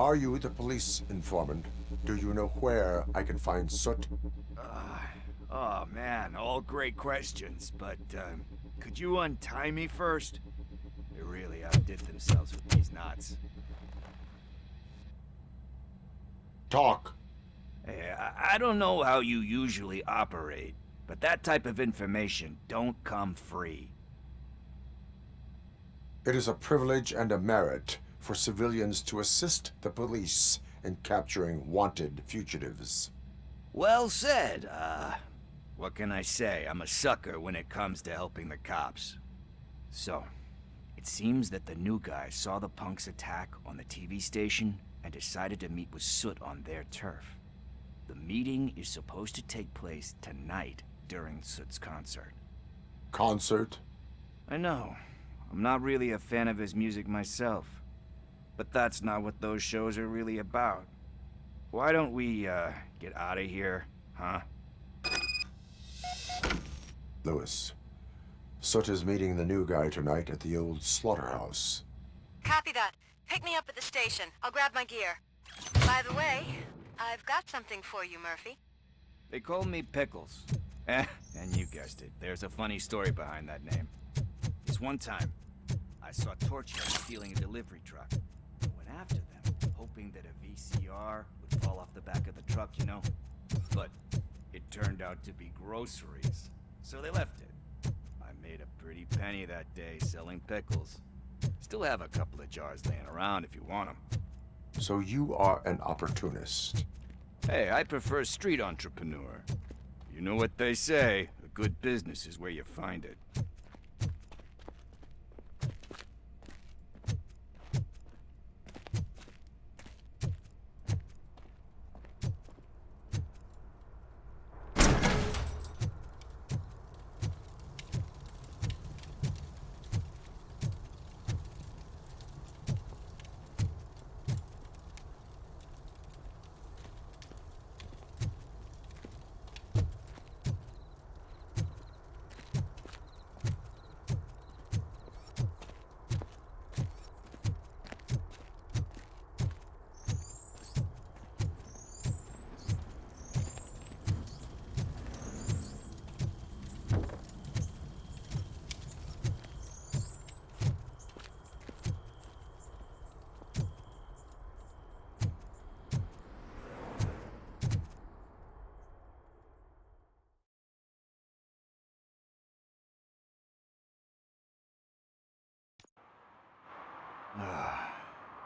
Are you the police informant? Do you know where I can find Soot? Oh man, all great questions, but could you untie me first? They really outdid themselves with these knots. Talk. Hey, I don't know how you usually operate, but that type of information don't come free. It is a privilege and a merit for civilians to assist the police in capturing wanted fugitives. Well said. What can I say? I'm a sucker when it comes to helping the cops. So, it seems that the new guy saw the punk's attack on the TV station and decided to meet with Soot on their turf. The meeting is supposed to take place tonight during Soot's concert. Concert? I know. I'm not really a fan of his music myself. But that's not what those shows are really about. Why don't we, get out of here, huh? Lewis. Soot is meeting the new guy tonight at the old slaughterhouse. Copy that. Pick me up at the station. I'll grab my gear. By the way, I've got something for you, Murphy. They call me Pickles. And you guessed it, there's a funny story behind that name. This one time, I saw Torchlight stealing a delivery truck. I went after them, hoping that a VCR would fall off the back of the truck, you know? But it turned out to be groceries, so they left it. I made a pretty penny that day selling pickles. Still have a couple of jars laying around if you want them. So you are an opportunist. Hey, I prefer street entrepreneur. You know what they say, a good business is where you find it.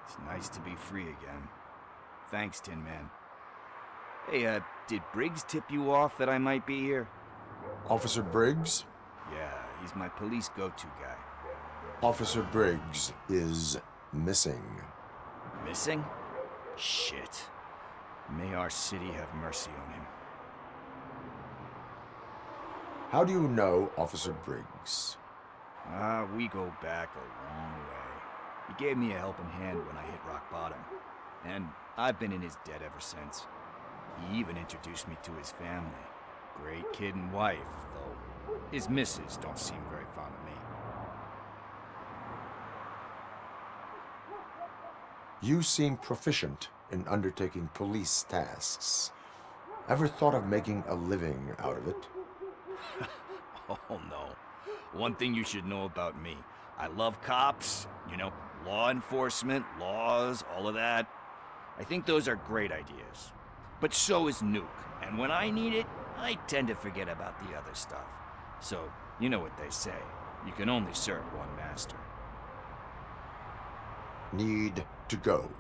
It's nice to be free again. Thanks, Tin Man. Hey, did Briggs tip you off that I might be here? Officer Briggs? Yeah, he's my police go-to guy. Officer Briggs is missing. Missing? Shit. May our city have mercy on him. How do you know Officer Briggs? We go back a long way. He gave me a helping hand when I hit rock bottom. And I've been in his debt ever since. He even introduced me to his family. Great kid and wife, though his missus don't seem very fond of me. You seem proficient in undertaking police tasks. Ever thought of making a living out of it? Oh no. One thing you should know about me. I love cops, you know, law enforcement, laws, all of that. I think those are great ideas. But so is Nuke, and when I need it, I tend to forget about the other stuff. So, you know what they say. You can only serve one master. Need to go.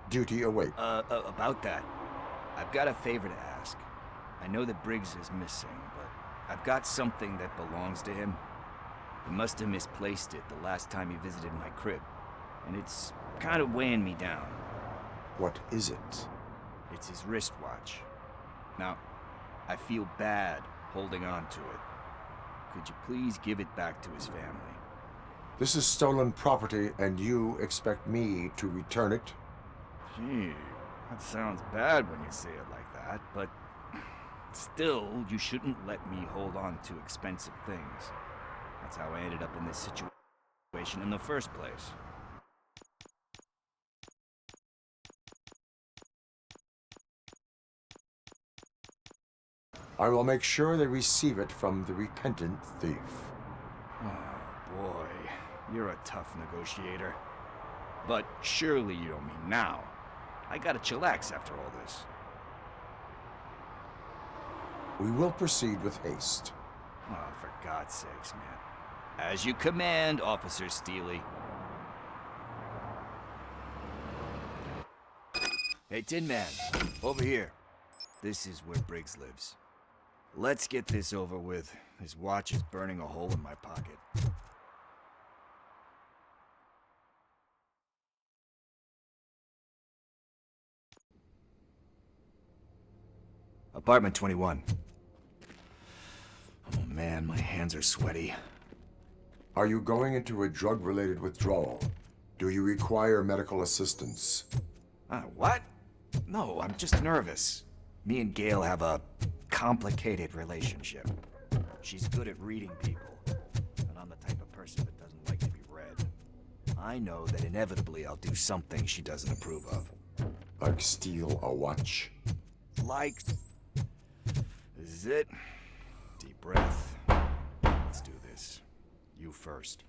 Duty awaits. About that, I've got a favor to ask. I know that Briggs is missing, but I've got something that belongs to him. He must have misplaced it the last time he visited my crib, and it's kind of weighing me down. What is it? It's his wristwatch. Now, I feel bad holding on to it. Could you please give it back to his family? This is stolen property, and you expect me to return it? Gee, that sounds bad when you say it like that, but still, you shouldn't let me hold on to expensive things. That's how I ended up in this situation in the first place. I will make sure they receive it from the repentant thief. Oh, boy. You're a tough negotiator. But surely you don't mean now. I gotta chillax after all this. We will proceed with haste. Oh, for God's sakes, man. As you command, Officer Steely. Hey, Tin Man, over here. This is where Briggs lives. Let's get this over with. His watch is burning a hole in my pocket. Apartment 21. Oh man, my hands are sweaty. Are you going into a drug-related withdrawal? Do you require medical assistance? What? No, I'm just nervous. Me and Gail have a complicated relationship. She's good at reading people, and I'm the type of person that doesn't like to be read. I know that inevitably I'll do something she doesn't approve of. Like steal a watch? Like... This is it. Deep breath. Let's do this. You first.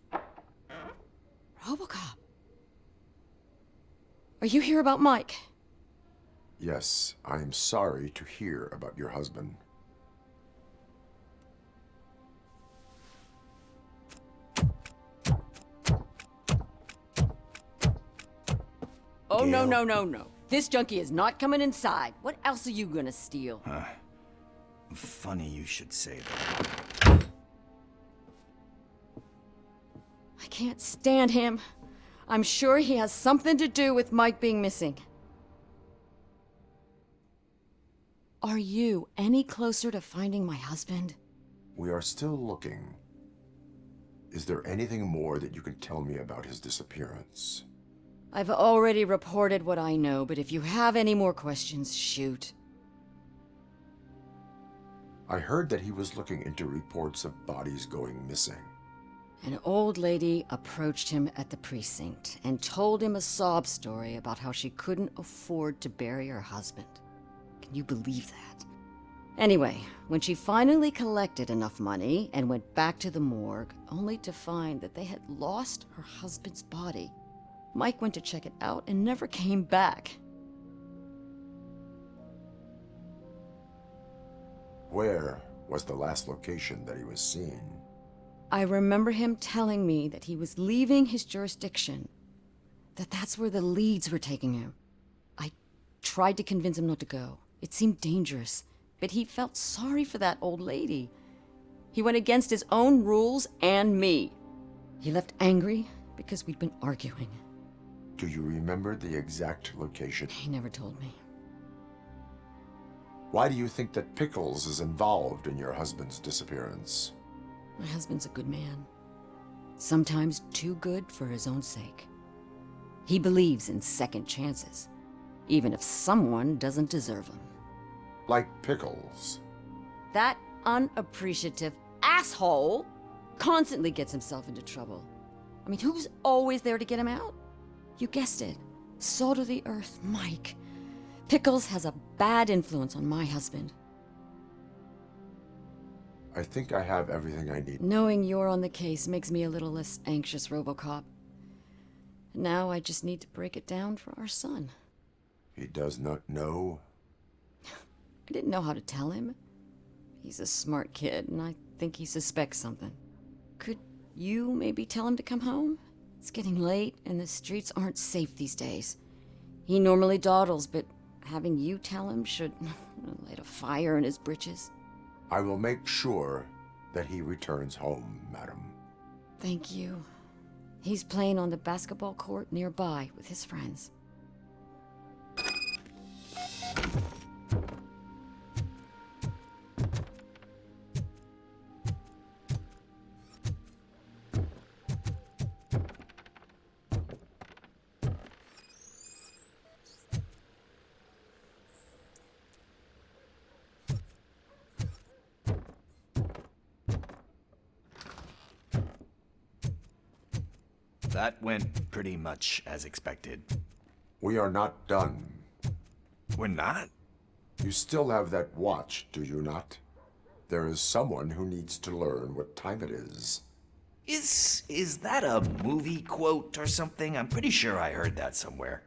Robocop. Are you here about Mike? Yes, I am sorry to hear about your husband. Oh, Gail? no. This junkie is not coming inside. What else are you gonna steal? Funny you should say that. I can't stand him. I'm sure he has something to do with Mike being missing. Are you any closer to finding my husband? We are still looking. Is there anything more that you can tell me about his disappearance? I've already reported what I know, but if you have any more questions, shoot. I heard that he was looking into reports of bodies going missing. An old lady approached him at the precinct and told him a sob story about how she couldn't afford to bury her husband. Can you believe that? Anyway, when she finally collected enough money and went back to the morgue, only to find that they had lost her husband's body, Mike went to check it out and never came back. Where was the last location that he was seen? I remember him telling me that he was leaving his jurisdiction, that's where the leads were taking him. I tried to convince him not to go. It seemed dangerous, but he felt sorry for that old lady. He went against his own rules and me. He left angry because we'd been arguing. Do you remember the exact location? He never told me. Why do you think that Pickles is involved in your husband's disappearance? My husband's a good man. Sometimes too good for his own sake. He believes in second chances, even if someone doesn't deserve them. Like Pickles. That unappreciative asshole constantly gets himself into trouble. I mean, who's always there to get him out? You guessed it. Salt of the earth, Mike. Pickles has a bad influence on my husband. I think I have everything I need. Knowing you're on the case makes me a little less anxious, Robocop. Now I just need to break it down for our son. He does not know? I didn't know how to tell him. He's a smart kid, and I think he suspects something. Could you maybe tell him to come home? It's getting late, and the streets aren't safe these days. He normally dawdles, but having you tell him should light a fire in his britches. I will make sure that he returns home, madam. Thank you. He's playing on the basketball court nearby with his friends. That went pretty much as expected. We are not done. We're not? You still have that watch, do you not? There is someone who needs to learn what time it is. Is that a movie quote or something? I'm pretty sure I heard that somewhere.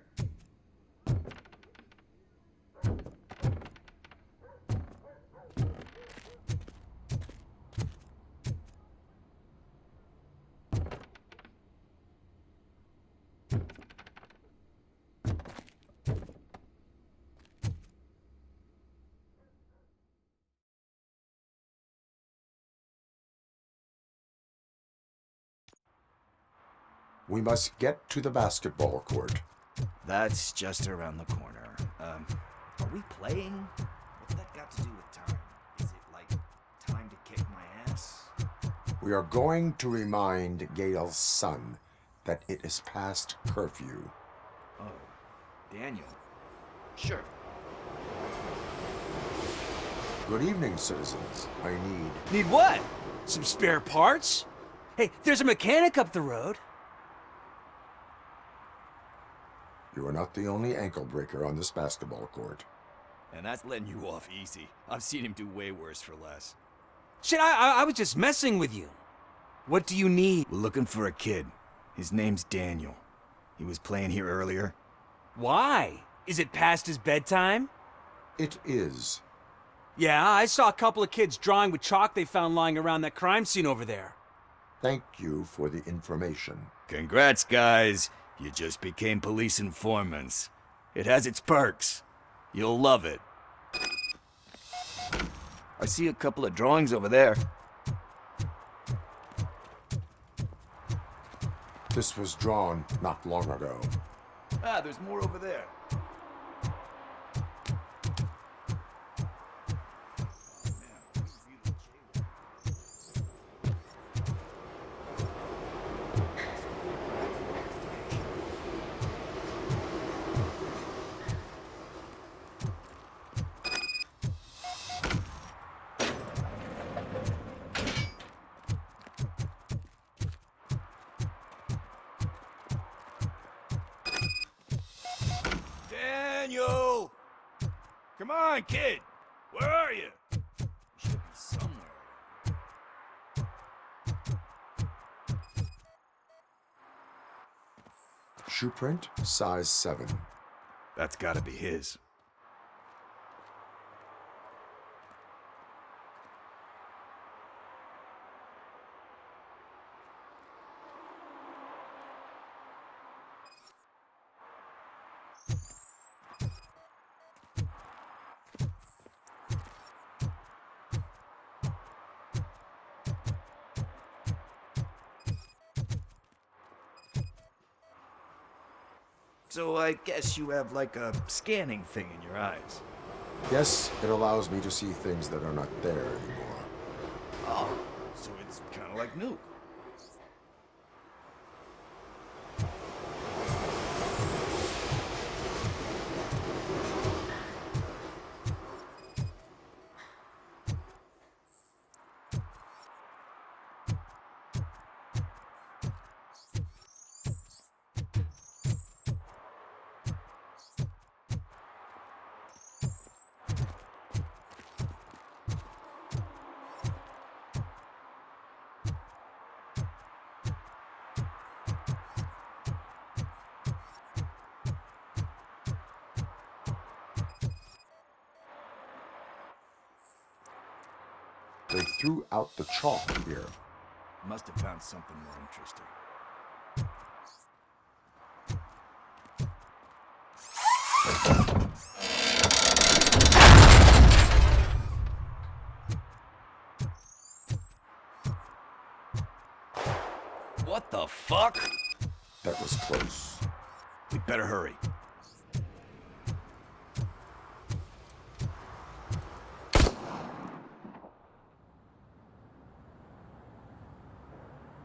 We must get to the basketball court. That's just around the corner. Are we playing? What's that got to do with time? Is it like time to kick my ass? We are going to remind Gail's son that it is past curfew. Oh, Daniel. Sure. Good evening, citizens. I need... Need what? Some spare parts? Hey, there's a mechanic up the road. You are not the only ankle breaker on this basketball court. And that's letting you off easy. I've seen him do way worse for less. Shit, I was just messing with you. What do you need? We're looking for a kid. His name's Daniel. He was playing here earlier. Why? Is it past his bedtime? It is. Yeah, I saw a couple of kids drawing with chalk they found lying around that crime scene over there. Thank you for the information. Congrats, guys. You just became police informants. It has its perks. You'll love it. I see a couple of drawings over there. This was drawn not long ago. Ah, there's more over there. Daniel! Come on, kid! Where are you? You should be somewhere. Shoe print, size 7. That's gotta be his. So I guess you have like a scanning thing in your eyes. Yes, it allows me to see things that are not there anymore. Oh, so it's kind of like Nuke. They threw out the chalk here. Must have found something more interesting. What the fuck? That was close. We'd better hurry.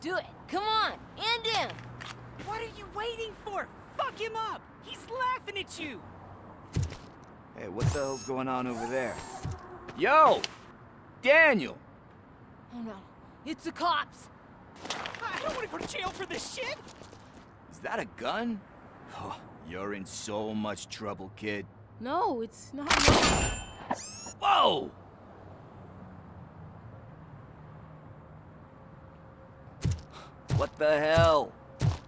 Do it! Come on! End him! What are you waiting for? Fuck him up! He's laughing at you! Hey, what the hell's going on over there? Yo! Daniel! Oh no, it's the cops! I don't want to go to jail for this shit! Is that a gun? Oh, you're in so much trouble, kid. No, it's not. Whoa! What the hell?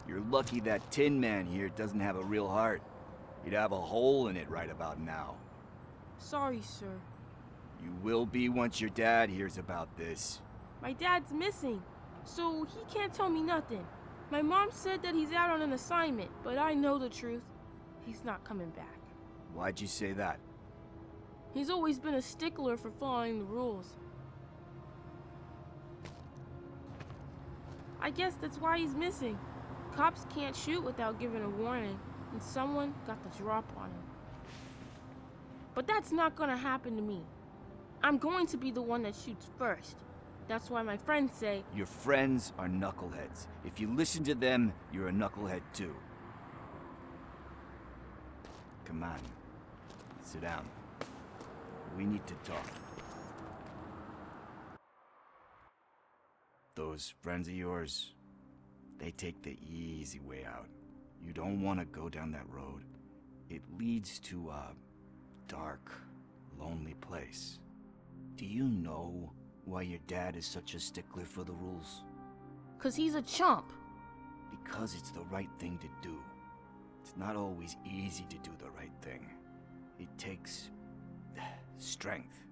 You're lucky that Tin Man here doesn't have a real heart. He'd have a hole in it right about now. Sorry, sir. You will be once your dad hears about this. My dad's missing, so he can't tell me nothing. My mom said that he's out on an assignment, but I know the truth. He's not coming back. Why'd you say that? He's always been a stickler for following the rules. I guess that's why he's missing. Cops can't shoot without giving a warning, and someone got the drop on him. But that's not gonna happen to me. I'm going to be the one that shoots first. That's why my friends say, Your friends are knuckleheads. If you listen to them, you're a knucklehead too. Come on. Sit down. We need to talk. Those friends of yours, they take the easy way out. You don't want to go down that road. It leads to a dark, lonely place. Do you know why your dad is such a stickler for the rules? 'cause he's a chump. Because it's the right thing to do. It's not always easy to do the right thing. It takes strength.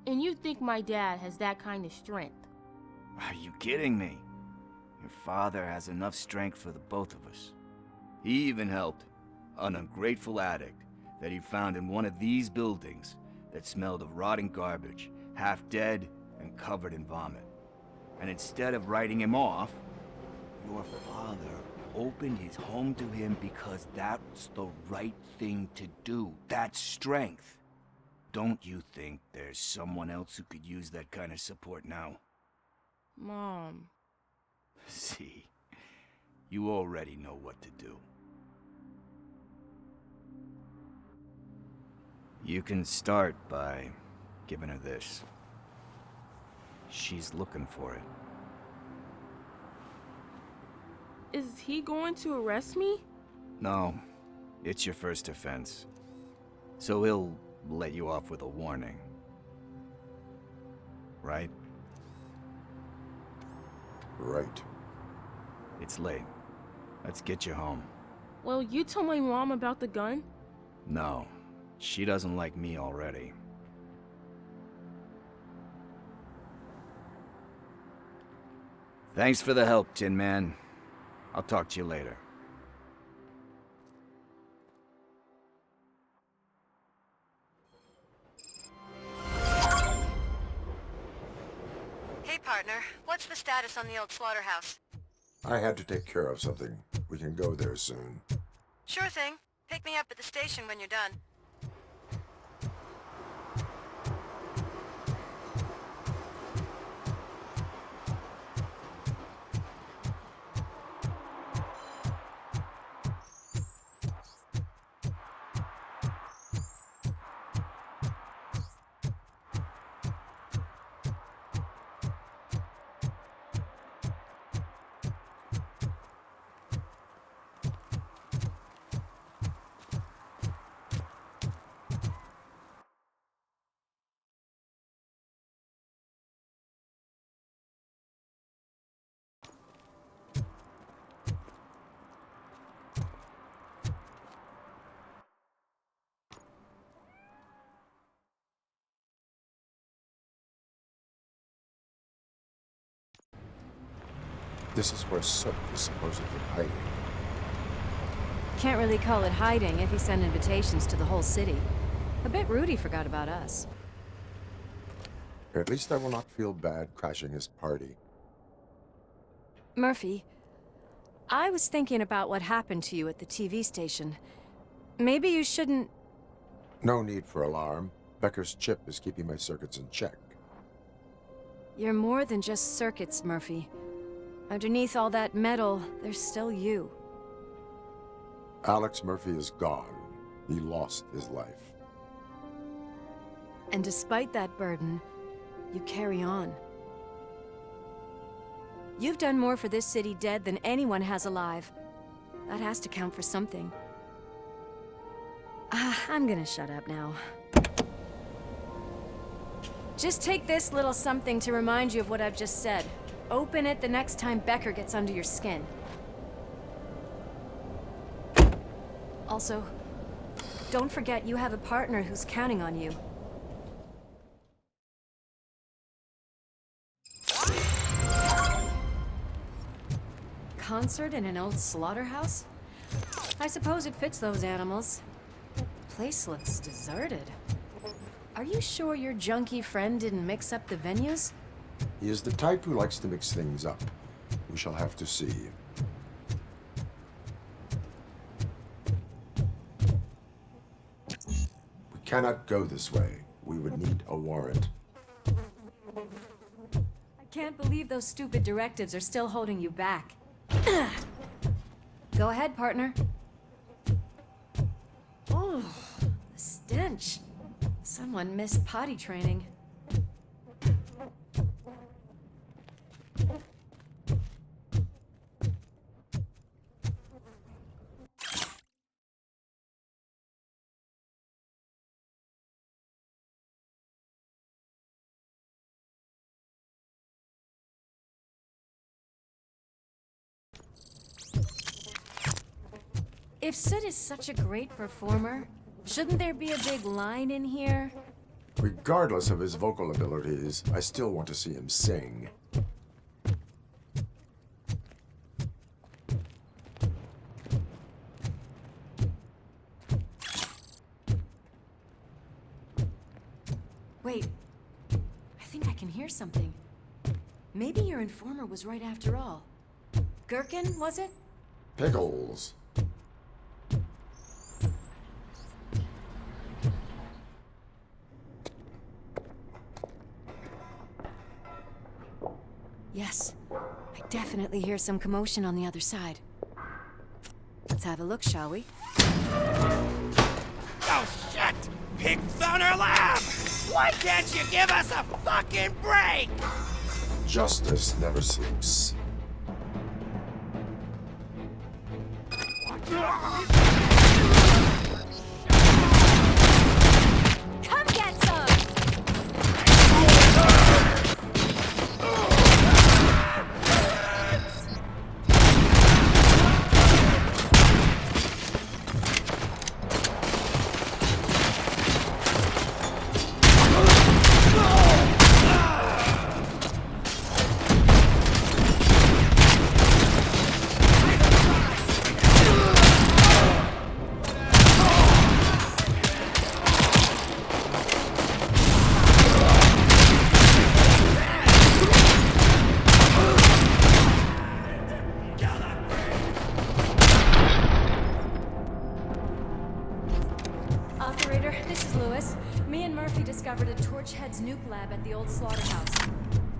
And you think my dad has that kind of strength? Are you kidding me? Your father has enough strength for the both of us. He even helped an ungrateful addict that he found in one of these buildings that smelled of rotting garbage, half dead and covered in vomit. And instead of writing him off, your father opened his home to him because that's the right thing to do. That's strength. Don't you think there's someone else who could use that kind of support now? Mom. See, you already know what to do. You can start by giving her this. She's looking for it. Is he going to arrest me? No, it's your first offense. So he'll let you off with a warning. Right? Right. It's late. Let's get you home. Well, you told my mom about the gun? No, she doesn't like me already. Thanks for the help, Tin Man. I'll talk to you later. Hey, partner. What's the status on the old slaughterhouse? I had to take care of something. We can go there soon. Sure thing. Pick me up at the station when you're done. This is where Sook is supposedly hiding. Can't really call it hiding if he sent invitations to the whole city. A bit rude he forgot about us. At least I will not feel bad crashing his party. Murphy, I was thinking about what happened to you at the TV station. Maybe you shouldn't... No need for alarm. Becker's chip is keeping my circuits in check. You're more than just circuits, Murphy. Underneath all that metal, there's still you. Alex Murphy is gone. He lost his life. And despite that burden, you carry on. You've done more for this city dead than anyone has alive. That has to count for something. I'm gonna shut up now. Just take this little something to remind you of what I've just said. Open it the next time Becker gets under your skin. Also, don't forget you have a partner who's counting on you. Concert in an old slaughterhouse? I suppose it fits those animals. Place looks deserted. Are you sure your junkie friend didn't mix up the venues? He is the type who likes to mix things up. We shall have to see. We cannot go this way. We would need a warrant. I can't believe those stupid directives are still holding you back. Go ahead, partner. Oh, the stench. Someone missed potty training. If Sid is such a great performer, shouldn't there be a big line in here? Regardless of his vocal abilities, I still want to see him sing. Wait, I think I can hear something. Maybe your informer was right after all. Gherkin, was it? Pickles. Yes, I definitely hear some commotion on the other side. Let's have a look, shall we? Oh, shit! Pig Thunder Lab! Why can't you give us a fucking break? Justice never sleeps. Come get some! Operator, this is Lewis. Me and Murphy discovered a Torchhead's nuke lab at the old slaughterhouse.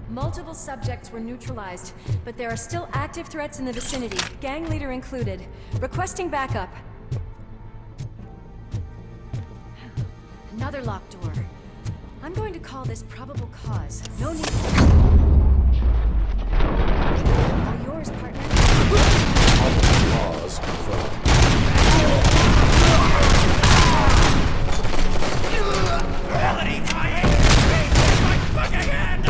Multiple subjects were neutralized, but there are still active threats in the vicinity, gang leader included. Requesting backup. Another locked door. I'm going to call this probable cause. No need for... All yours, partner. Pause confirmed. Reality, my aim! My fucking hand!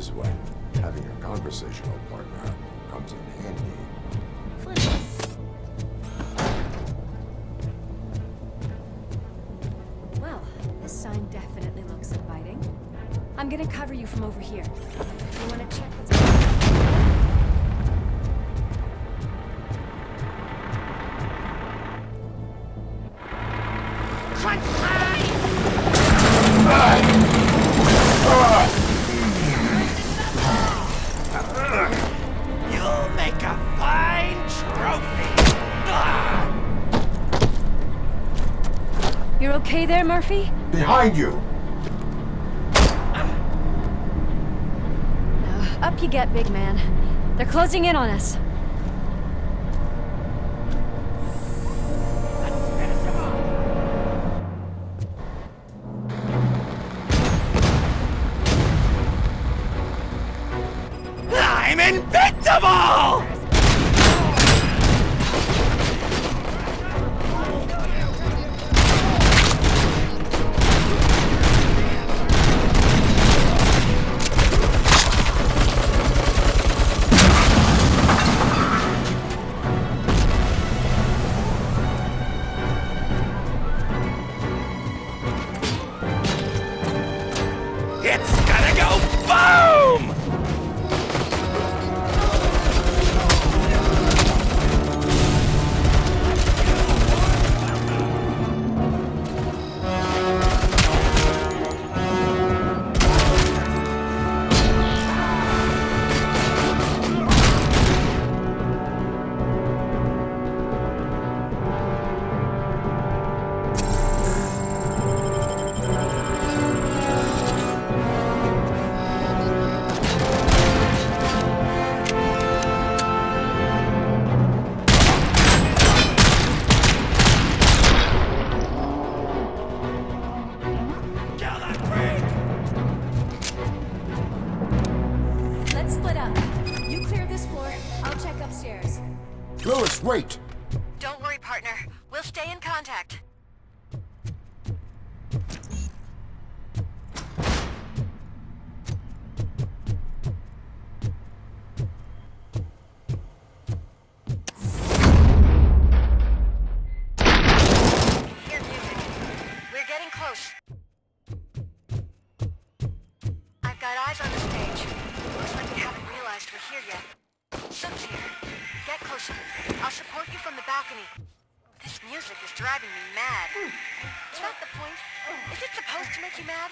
is when having a conversational partner comes in handy. Well, this sign definitely looks inviting. I'm gonna cover you from over here. You wanna check what's You'll make a fine trophy. You're okay there, Murphy? Behind you! Up you get, big man. They're closing in on us. I'm invincible! It's gonna go boom! Let's split up. You clear this floor, I'll check upstairs. Lewis, wait! Don't worry, partner. We'll stay in contact. Hear music. We're getting close. I've got eyes on the stage. Looks like we haven't realized we're here yet. Sook's here. Get closer. I'll support you from the balcony. This music is driving me mad. Is that the point? Is it supposed to make you mad?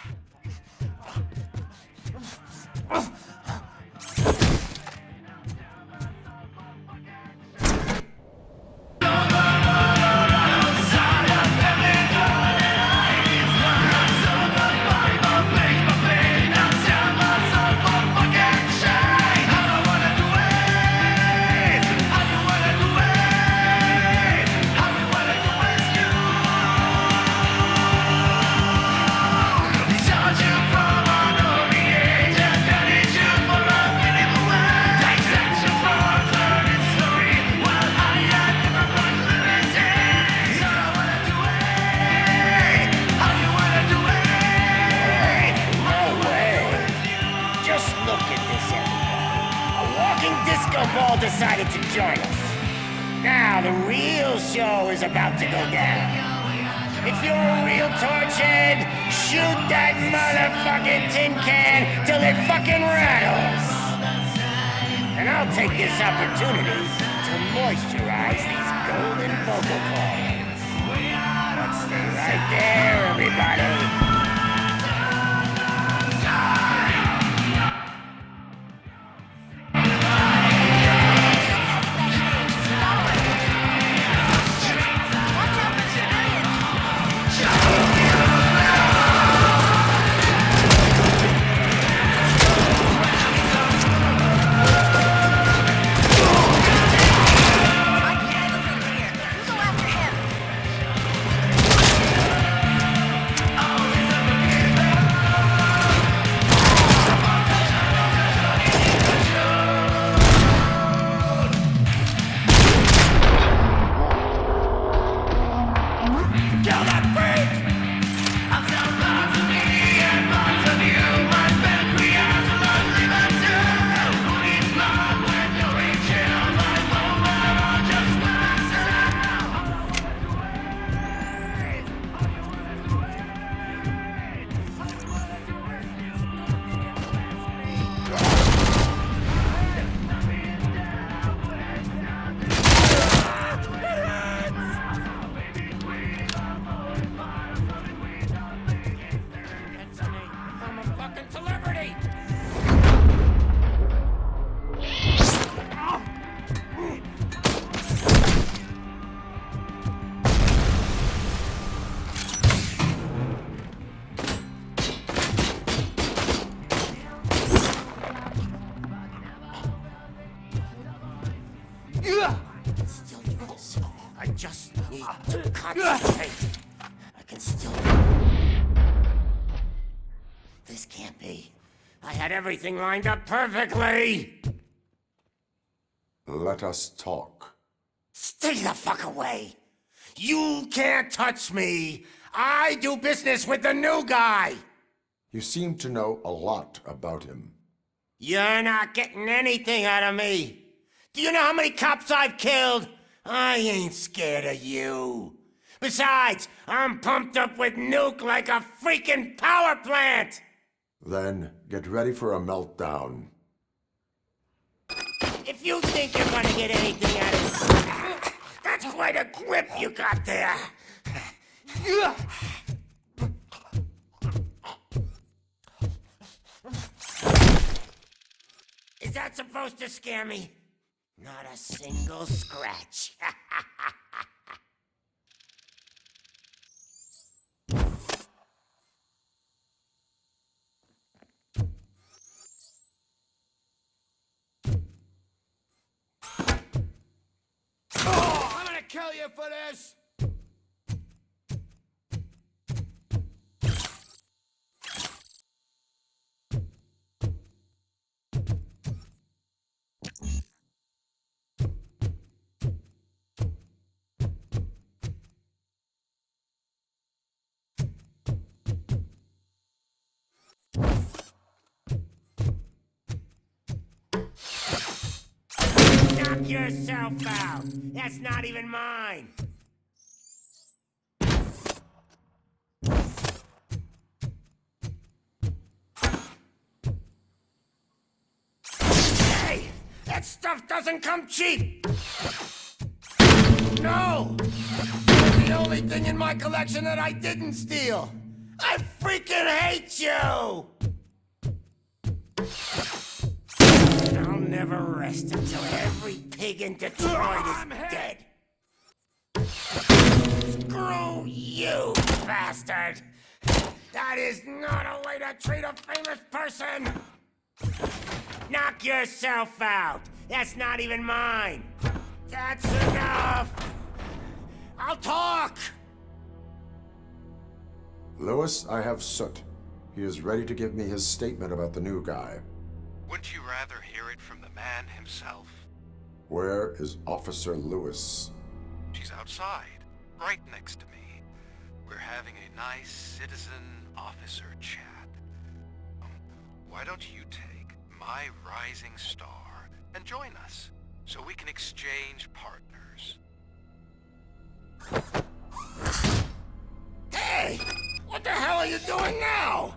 Ball decided to join us. Now the real show is about to go down. If you're a real torchhead, shoot that motherfucking tin can till it fucking rattles. And I'll take this opportunity to moisturize these golden vocal cords. Let's stay right there, everybody. I had everything lined up perfectly! Let us talk. Stay the fuck away! You can't touch me! I do business with the new guy! You seem to know a lot about him. You're not getting anything out of me! Do you know how many cops I've killed? I ain't scared of you. Besides, I'm pumped up with nuke like a freaking power plant! Then get ready for a meltdown. If you think you're gonna get anything out of me, that's quite a grip you got there. Is that supposed to scare me? Not a single scratch. I'm gonna kill you for this! Knock yourself out! That's not even mine! Hey! That stuff doesn't come cheap! No! It's the only thing in my collection that I didn't steal! I freaking hate you! I'll never rest until every pig in Detroit is dead. Screw you, bastard! That is not a way to treat a famous person! Knock yourself out! That's not even mine! That's enough! I'll talk! Lewis, I have Soot. He is ready to give me his statement about the new guy. Wouldn't you rather hear it from the man himself? Where is Officer Lewis? She's outside, right next to me. We're having a nice citizen-officer chat. Why don't you take my rising star and join us, so we can exchange partners? Hey! What the hell are you doing now?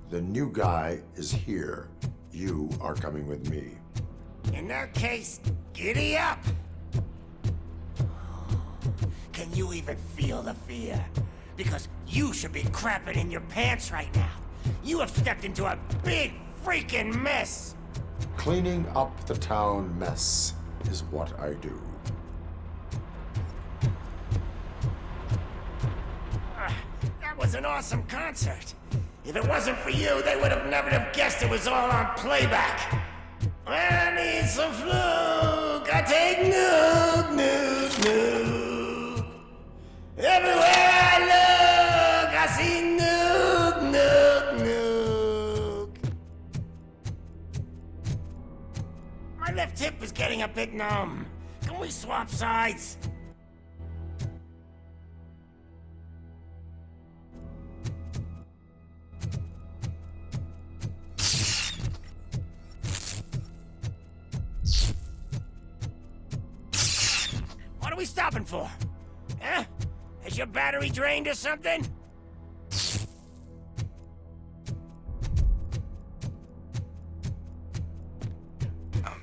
The new guy is here. You are coming with me. In that case, giddy up! Can you even feel the fear? Because you should be crapping in your pants right now. You have stepped into a big freaking mess! Cleaning up the town mess is what I do. That was an awesome concert. If it wasn't for you, they would have never have guessed it was all on playback. When I need some fluke, I take nuke, nuke, nuke. Everywhere I look, I see nuke, nuke, nuke. My left hip is getting a bit numb. Can we swap sides? What are we stopping for? Huh? Is your battery drained or something?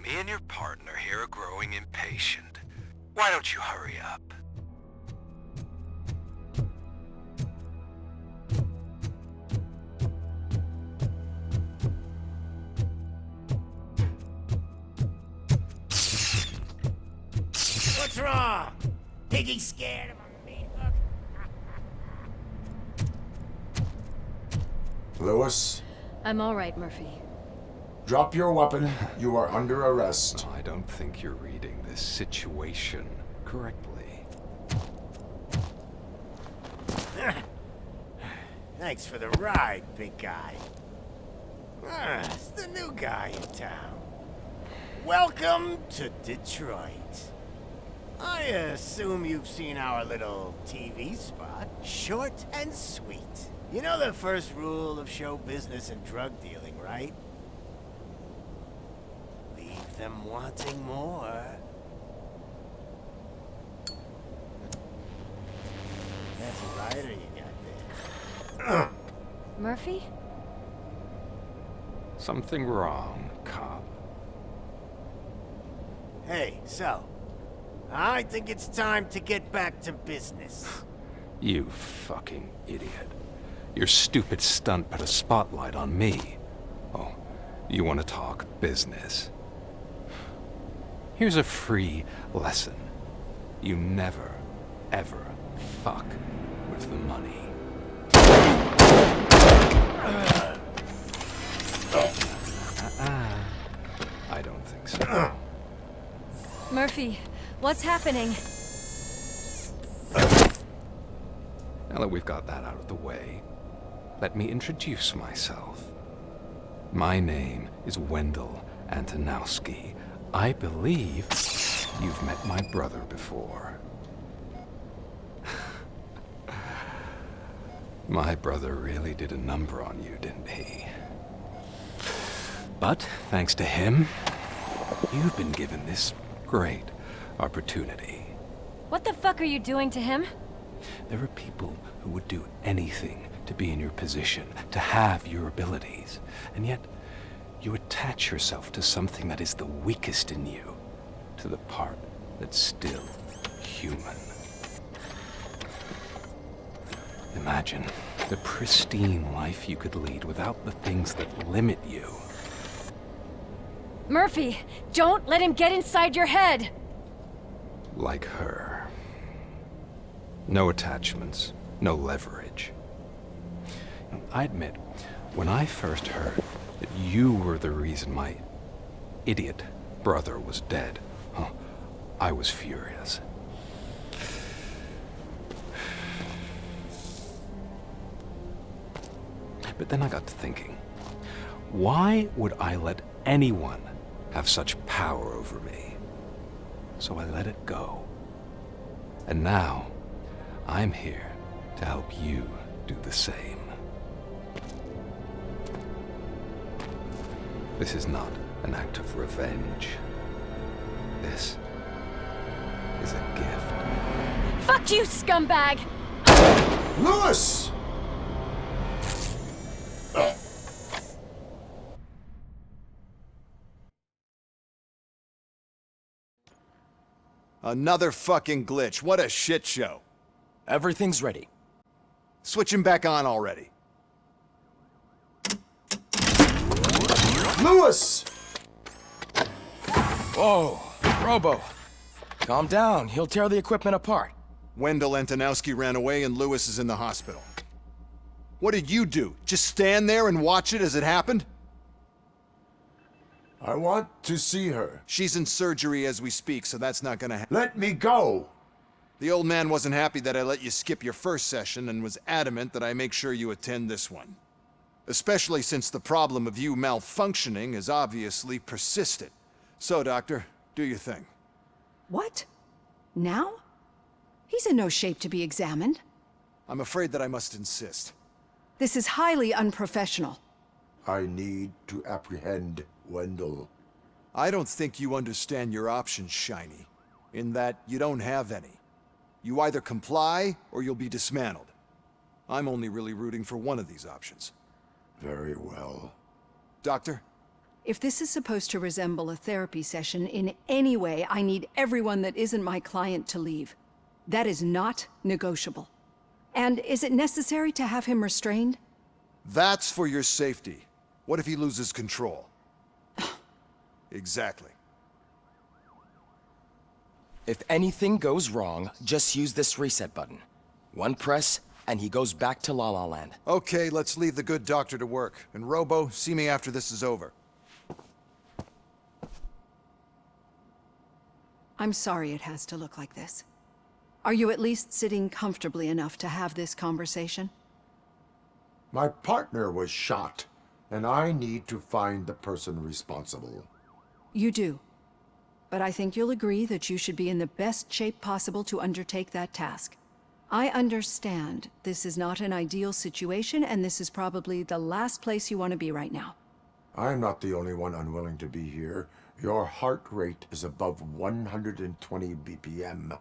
Me and your partner here are growing impatient. Why don't you hurry up? What's wrong? Piggy's scared of a meat hook? Lewis, I'm all right, Murphy. drop your weapon. You are under arrest. I don't think you're reading this situation correctly. Thanks for the ride, big guy. It's the new guy in town. Welcome to Detroit. I assume you've seen our little TV spot. Short and sweet. You know the first rule of show business and drug dealing, right? Leave them wanting more. That's a rider you got there. Murphy? Something wrong, cop. Hey, so, I think it's time to get back to business. You fucking idiot. Your stupid stunt put a spotlight on me. Oh, you want to talk business? Here's a free lesson. You never, ever fuck with the money. I don't think so. Murphy, what's happening? Now that we've got that out of the way, let me introduce myself. My name is Wendell Antonowski. I believe you've met my brother before. My brother really did a number on you, didn't he? But thanks to him, you've been given this great opportunity. What the fuck are you doing to him? There are people who would do anything to be in your position, to have your abilities, and yet you attach yourself to something that is the weakest in you, to the part that's still human. Imagine the pristine life you could lead without the things that limit you. Murphy, don't let him get inside your head! Like her. No attachments, no leverage. I admit, when I first heard that you were the reason my idiot brother was dead, I was furious. But then I got to thinking, why would I let anyone have such power over me? So I let it go. And now, I'm here to help you do the same. This is not an act of revenge. This is a gift. Fuck you, scumbag! Lewis! Another fucking glitch. What a shit show. Everything's ready. Switch him back on already. Lewis! Whoa, Robo. Calm down. He'll tear the equipment apart. Wendell Antonowski ran away and Lewis is in the hospital. What did you do? Just stand there and watch it as it happened? I want to see her. She's in surgery as we speak, so that's not gonna happen. Let me go! The old man wasn't happy that I let you skip your first session and was adamant that I make sure you attend this one. Especially since the problem of you malfunctioning is obviously persistent. So, Doctor, do your thing. What? Now? He's in no shape to be examined. I'm afraid that I must insist. This is highly unprofessional. I need to apprehend Wendell. I don't think you understand your options, Shiny. In that you don't have any. You either comply or you'll be dismantled. I'm only really rooting for one of these options. Very well. Doctor? If this is supposed to resemble a therapy session in any way, I need everyone that isn't my client to leave. That is not negotiable. And is it necessary to have him restrained? That's for your safety. What if he loses control? Exactly. If anything goes wrong, just use this reset button. One press, and he goes back to La La Land. Okay, let's leave the good doctor to work. And Robo, see me after this is over. I'm sorry it has to look like this. Are you at least sitting comfortably enough to have this conversation? My partner was shot. And I need to find the person responsible. You do. But I think you'll agree that you should be in the best shape possible to undertake that task. I understand this is not an ideal situation, and this is probably the last place you want to be right now. I'm not the only one unwilling to be here. Your heart rate is above 120 BPM.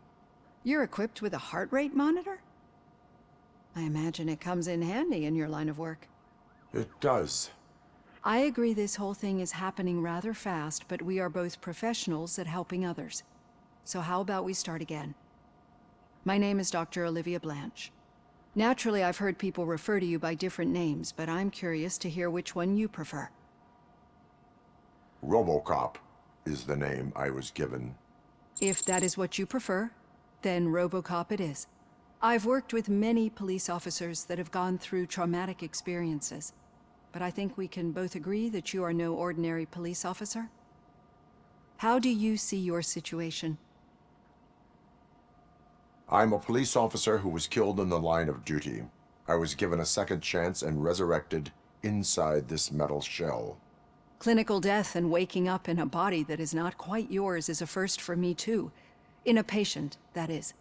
You're equipped with a heart rate monitor? I imagine it comes in handy in your line of work. It does. I agree this whole thing is happening rather fast, but we are both professionals at helping others. So how about we start again? My name is Dr. Olivia Blanche. Naturally, I've heard people refer to you by different names, but I'm curious to hear which one you prefer. Robocop is the name I was given. If that is what you prefer, then Robocop it is. I've worked with many police officers that have gone through traumatic experiences, but I think we can both agree that you are no ordinary police officer. How do you see your situation? I'm a police officer who was killed in the line of duty. I was given a second chance and resurrected inside this metal shell. Clinical death and waking up in a body that is not quite yours is a first for me too. In a patient, that is.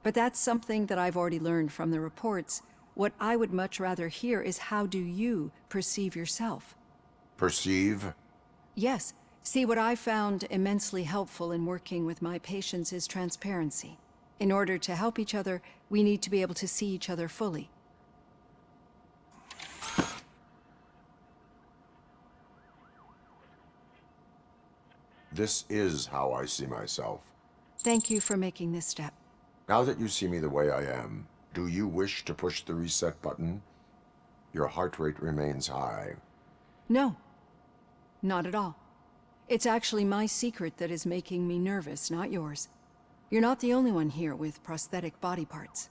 But that's something that I've already learned from the reports. What I would much rather hear is how do you perceive yourself? Perceive? Yes. See, what I found immensely helpful in working with my patients is transparency. In order to help each other, we need to be able to see each other fully. This is how I see myself. Thank you for making this step. Now that you see me the way I am, do you wish to push the reset button? Your heart rate remains high. No. Not at all. It's actually my secret that is making me nervous, not yours. You're not the only one here with prosthetic body parts.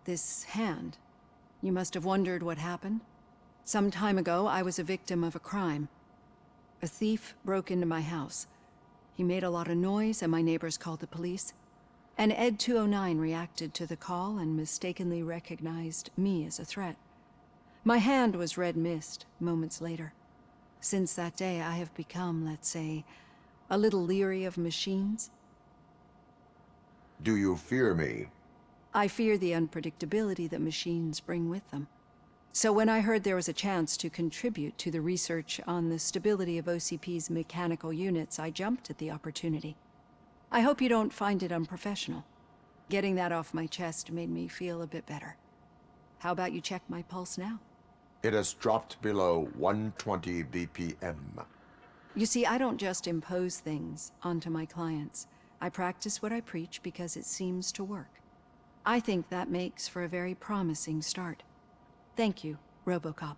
This hand, you must have wondered what happened. Some time ago, I was a victim of a crime. A thief broke into my house. He made a lot of noise and my neighbors called the police. And Ed 209 reacted to the call and mistakenly recognized me as a threat. My hand was red mist moments later. Since that day, I have become, let's say, a little leery of machines. Do you fear me? I fear the unpredictability that machines bring with them. So when I heard there was a chance to contribute to the research on the stability of OCP's mechanical units, I jumped at the opportunity. I hope you don't find it unprofessional. Getting that off my chest made me feel a bit better. How about you check my pulse now? It has dropped below 120 BPM. You see, I don't just impose things onto my clients. I practice what I preach because it seems to work. I think that makes for a very promising start. Thank you, Robocop.